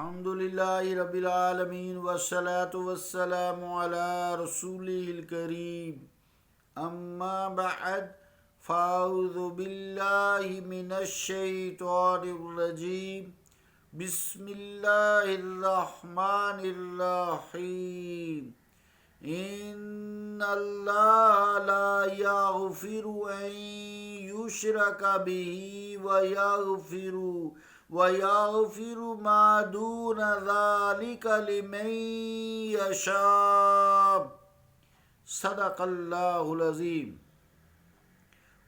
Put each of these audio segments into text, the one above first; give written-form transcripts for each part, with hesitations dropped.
الحمدللہ رب العالمین والصلاة والسلام علی رسولہ الکریم اما بعد فاعوذ باللہ من الشیطان الرجیم بسم اللہ الرحمن الرحیم ان اللہ لا یغفر ان یشرک بہ وَيَغْفِرُ مَا دُونَ ذَلِكَ لِمَن يَشَاءُ صدق اللہ العظیم۔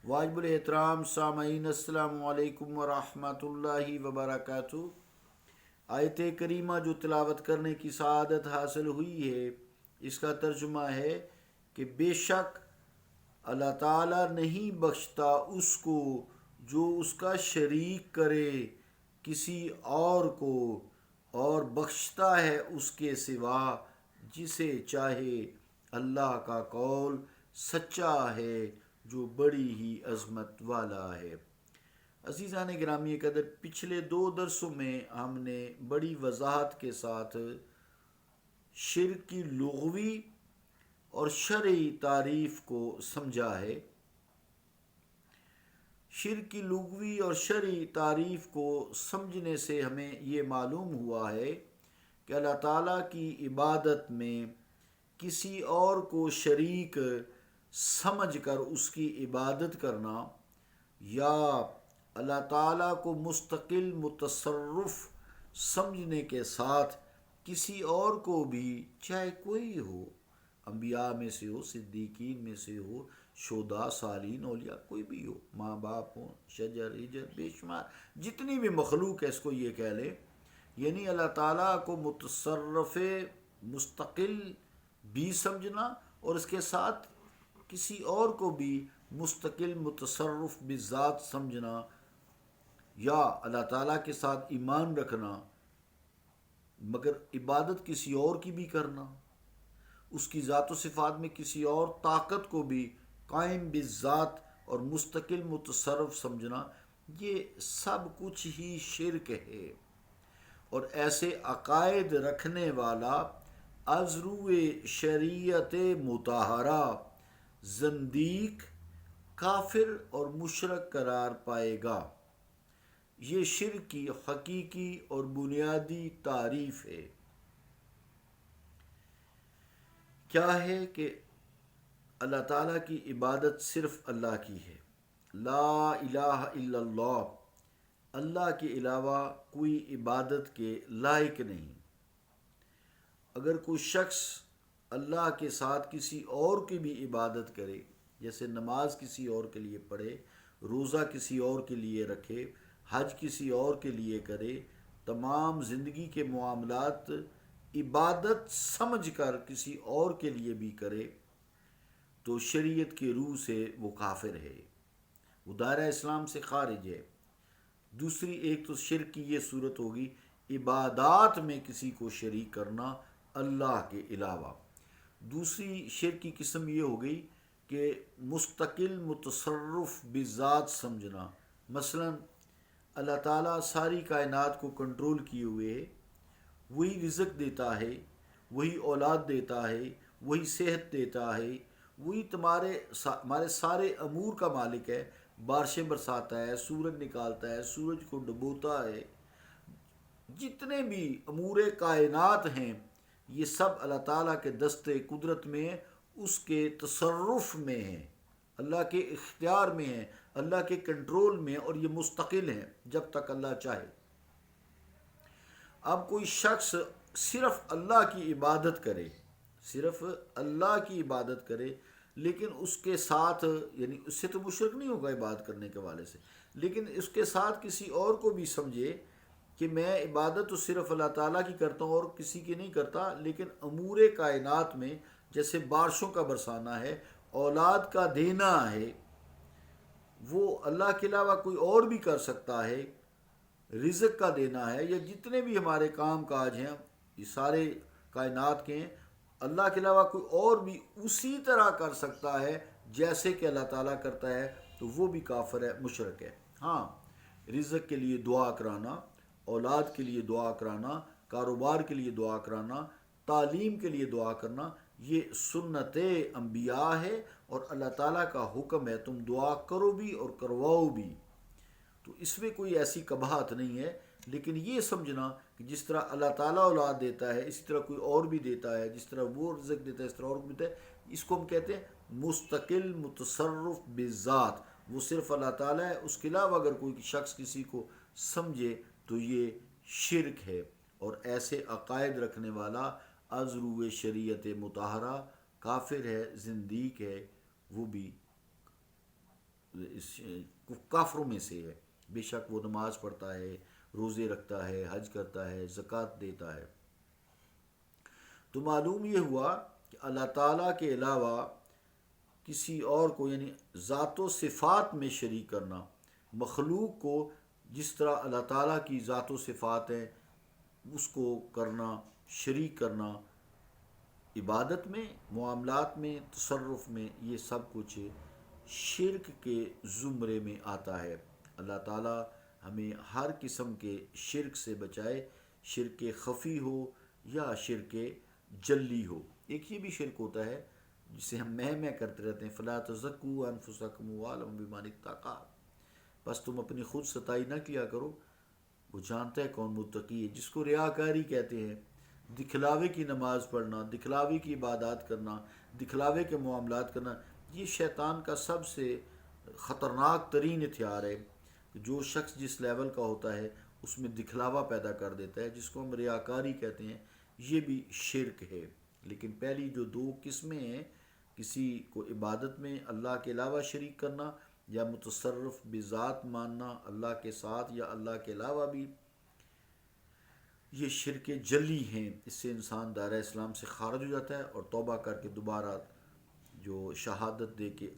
واجب الاحترام سامعین، السلام علیکم ورحمۃ اللہ وبرکاتہ۔ آیت کریمہ جو تلاوت کرنے کی سعادت حاصل ہوئی ہے، اس کا ترجمہ ہے کہ بے شک اللہ تعالیٰ نہیں بخشتا اس کو جو اس کا شریک کرے کسی اور کو، اور بخشتا ہے اس کے سوا جسے چاہے۔ اللہ کا قول سچا ہے جو بڑی ہی عظمت والا ہے۔ عزیزان گرامی قدر، پچھلے 2 درسوں میں ہم نے بڑی وضاحت کے ساتھ شرک کی لغوی اور شرعی تعریف کو سمجھا ہے۔ شرک کی لغوی اور شرعی تعریف کو سمجھنے سے ہمیں یہ معلوم ہوا ہے کہ اللہ تعالیٰ کی عبادت میں کسی اور کو شریک سمجھ کر اس کی عبادت کرنا، یا اللہ تعالیٰ کو مستقل متصرف سمجھنے کے ساتھ کسی اور کو بھی، چاہے کوئی ہو، انبیاء میں سے ہو، صدیقین میں سے ہو، شہداء، صالحین، اولیاء، کوئی بھی ہو، ماں باپ ہوں، شجر ہجر، بے شمار جتنی بھی مخلوق ہے، اس کو یہ کہہ لیں، یعنی اللہ تعالیٰ کو متصرف مستقل بھی سمجھنا اور اس کے ساتھ کسی اور کو بھی مستقل متصرف بذات سمجھنا، یا اللہ تعالیٰ کے ساتھ ایمان رکھنا مگر عبادت کسی اور کی بھی کرنا، اس کی ذات و صفات میں کسی اور طاقت کو بھی قائم بذات اور مستقل متصرف سمجھنا، یہ سب کچھ ہی شرک ہے۔ اور ایسے عقائد رکھنے والا از روئے شریعت مطہرہ زندیق، کافر اور مشرک قرار پائے گا۔ یہ شرک کی حقیقی اور بنیادی تعریف ہے۔ کیا ہے کہ اللہ تعالیٰ کی عبادت صرف اللہ کی ہے، لا الہ الا اللہ، اللہ کے علاوہ کوئی عبادت کے لائق نہیں۔ اگر کوئی شخص اللہ کے ساتھ کسی اور کی بھی عبادت کرے، جیسے نماز کسی اور کے لیے پڑھے، روزہ کسی اور کے لیے رکھے، حج کسی اور کے لیے کرے، تمام زندگی کے معاملات عبادت سمجھ کر کسی اور کے لیے بھی کرے، تو شریعت کی روح سے وہ کافر ہے، وہ دائرہ اسلام سے خارج ہے۔ دوسری ایک تو شرک کی یہ صورت ہوگی عبادات میں کسی کو شریک کرنا اللہ کے علاوہ۔ دوسری شرک کی قسم یہ ہو گئی کہ مستقل متصرف بذات سمجھنا، مثلا اللہ تعالیٰ ساری کائنات کو کنٹرول کیے ہوئے ہے، وہی رزق دیتا ہے، وہی اولاد دیتا ہے، وہی صحت دیتا ہے، وہی ہمارے سارے امور کا مالک ہے، بارشیں برساتا ہے، سورج نکالتا ہے، سورج کو ڈبوتا ہے، جتنے بھی امور کائنات ہیں یہ سب اللہ تعالیٰ کے دستے قدرت میں، اس کے تصرف میں ہیں، اللہ کے اختیار میں ہیں، اللہ کے کنٹرول میں، اور یہ مستقل ہیں جب تک اللہ چاہے۔ اب کوئی شخص صرف اللہ کی عبادت کرے، صرف اللہ کی عبادت کرے، لیکن اس کے ساتھ، یعنی اس سے تو مشرک نہیں ہوگا عبادت کرنے کے والے سے، لیکن اس کے ساتھ کسی اور کو بھی سمجھے کہ میں عبادت تو صرف اللہ تعالیٰ کی کرتا ہوں اور کسی کی نہیں کرتا، لیکن امور کائنات میں جیسے بارشوں کا برسانا ہے، اولاد کا دینا ہے، وہ اللہ کے علاوہ کوئی اور بھی کر سکتا ہے، رزق کا دینا ہے، یا جتنے بھی ہمارے کام کاج ہیں یہ سارے کائنات کے ہیں، اللہ کے علاوہ کوئی اور بھی اسی طرح کر سکتا ہے جیسے کہ اللہ تعالیٰ کرتا ہے، تو وہ بھی کافر ہے، مشرک ہے۔ ہاں، رزق کے لیے دعا کرانا، اولاد کے لیے دعا کرانا، کاروبار کے لیے دعا کرانا، تعلیم کے لیے دعا کرنا، یہ سنت انبیاء ہے اور اللہ تعالیٰ کا حکم ہے تم دعا کرو بھی اور کرواؤ بھی۔ تو اس میں کوئی ایسی قباحت نہیں ہے، لیکن یہ سمجھنا کہ جس طرح اللہ تعالیٰ اولاد دیتا ہے اسی طرح کوئی اور بھی دیتا ہے، جس طرح وہ رزق دیتا ہے اس طرح اور بھی دیتا ہے، اس کو ہم کہتے ہیں مستقل متصرف بذات، وہ صرف اللہ تعالیٰ ہے، اس کے علاوہ اگر کوئی شخص کسی کو سمجھے تو یہ شرک ہے، اور ایسے عقائد رکھنے والا از روئے شریعت مطہرہ کافر ہے، زندیق ہے، وہ بھی کافروں میں سے ہے، بے شک وہ نماز پڑھتا ہے، روزے رکھتا ہے، حج کرتا ہے، زکوٰۃ دیتا ہے۔ تو معلوم یہ ہوا کہ اللہ تعالیٰ کے علاوہ کسی اور کو، یعنی ذات و صفات میں شریک کرنا، مخلوق کو جس طرح اللہ تعالیٰ کی ذات و صفات ہیں اس کو کرنا، شریک کرنا، عبادت میں، معاملات میں، تصرف میں، یہ سب کچھ شرک کے زمرے میں آتا ہے۔ اللہ تعالیٰ ہمیں ہر قسم کے شرک سے بچائے، شرک خفی ہو یا شرک جلی ہو۔ ایک یہ بھی شرک ہوتا ہے جسے ہم میں کرتے رہتے ہیں، فلا تزکوا انفسکم هو اعلم بمن اتقى، بس تم اپنی خود ستائی نہ کیا کرو، وہ جانتا ہے کون متقی ہے، جس کو ریاکاری کہتے ہیں۔ دکھلاوے کی نماز پڑھنا، دکھلاوے کی عبادات کرنا، دکھلاوے کے معاملات کرنا، یہ شیطان کا سب سے خطرناک ترین ہتھیار ہے۔ جو شخص جس لیول کا ہوتا ہے اس میں دکھلاوا پیدا کر دیتا ہے، جس کو ہم ریاکاری کہتے ہیں، یہ بھی شرک ہے۔ لیکن پہلی جو دو قسمیں ہیں، کسی کو عبادت میں اللہ کے علاوہ شریک کرنا یا متصرف بذات ماننا اللہ کے ساتھ یا اللہ کے علاوہ بھی، یہ شرک جلی ہیں، اس سے انسان دائرہ اسلام سے خارج ہو جاتا ہے اور توبہ کر کے دوبارہ جو شہادت دے کے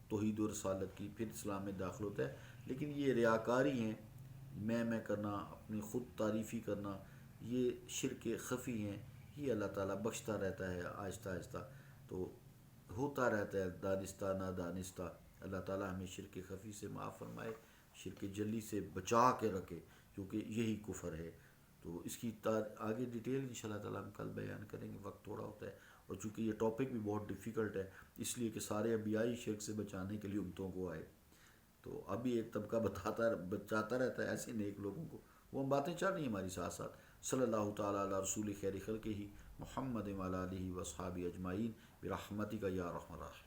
توحید و رسالت کی پھر اسلام میں داخل ہوتا ہے۔ لیکن یہ ریاکاری ہیں، میں کرنا، اپنی خود تعریفی کرنا، یہ شرک خفی ہیں، یہ اللہ تعالیٰ بخشتا رہتا ہے آہستہ آہستہ، تو ہوتا رہتا ہے دانستہ نادانستہ۔ اللہ تعالیٰ ہمیں شرک خفی سے معاف فرمائے، شرک جلی سے بچا کے رکھے، کیونکہ یہی کفر ہے۔ تو اس کی آگے ڈیٹیل انشاءاللہ تعالیٰ ہم کل بیان کریں گے، وقت تھوڑا ہوتا ہے، اور چونکہ یہ ٹاپک بھی بہت ڈیفیکلٹ ہے اس لیے کہ سارے انبیائی شرک سے بچانے کے لیے امتوں کو آئے، تو ابھی ایک طبقہ بچاتا رہتا ہے ایسے نیک لوگوں کو، وہ ہم باتیں چل رہی ہیں ہماری ساتھ ساتھ۔ صلی اللہ تعالیٰ علی رسول خیر خلقہ محمد وعلی آلہ وصحبہ اجمعین برحمتک یا ارحم الراحمین۔